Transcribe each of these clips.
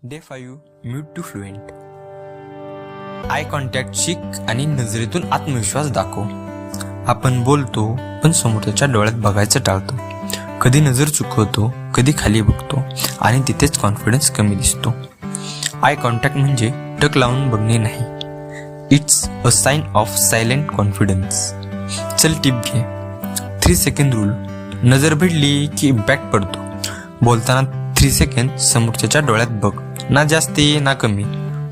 Day 5 mute to fluent. Eye contact शिक आणि नजरेतून आत्मविश्वास दाखव. आपण बोलतो पण समोरच्या डोळ्यात बघायचं टाळतो. कधी नजर चुकवतो, कधी खाली बघतो आणि तिथेच कॉन्फिडन्स कमी दिसतो. आय कॉन्टॅक्ट म्हणजे टक लावून बघणे नाही. It's a sign of silent confidence. चल टिप घे. 3 सेकंड रूल. नजर भिडली की इम्पॅक्ट पडतो. बोलताना 3 सेकंद समोरच्या डोळ्यात बघ, ना जास्ती ना कमी.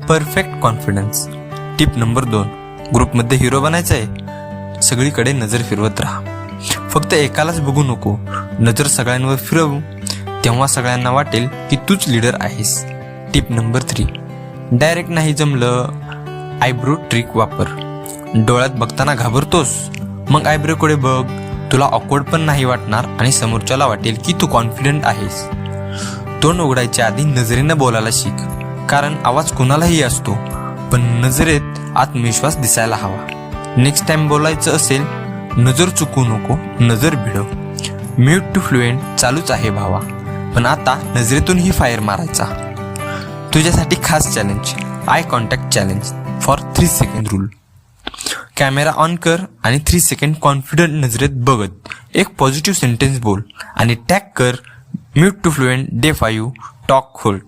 Perfect confidence. Tip number 2. ग्रुपमध्ये हिरो बनायचं आहे, सगळीकडे नजर फिरवत राहा. फक्त एकालाच बघू नको, नजर सगळ्यांवर फिरवू. तेव्हा सगळ्यांना वाटेल की तूच लीडर आहेस. Tip number 3. डायरेक्ट नाही जमलं, आयब्रो ट्रिक वापर. डोळ्यात बघताना घाबरतोस, मग आयब्रोकडे बघ. तुला ऑकवर्ड पण नाही वाटणार आणि समोरच्याला वाटेल की तू कॉन्फिडंट आहेस. तोंड उघडायच्या आधी नजरेनं बोलायला शिक, कारण आवाज कोणालाही असतो, पण नजरेत आत्मविश्वास दिसायला हवा. नेक्स्ट टाइम बोलायचं असेल, नजर चुकवू नको, नजर भिडव. म्यूट टू फ्लुएंट चालूच आहे भावा, पण आता नजरेतूनही फायर मारायचा. तुझ्यासाठी खास challenge, eye contact challenge for 3 second rule. Camera on कर आणि 3 सेकंड कॉन्फिडंट नजरेत बघत एक पॉझिटिव्ह सेंटेन्स बोल आणि टॅग कर mute to fluent day 5 talk hold.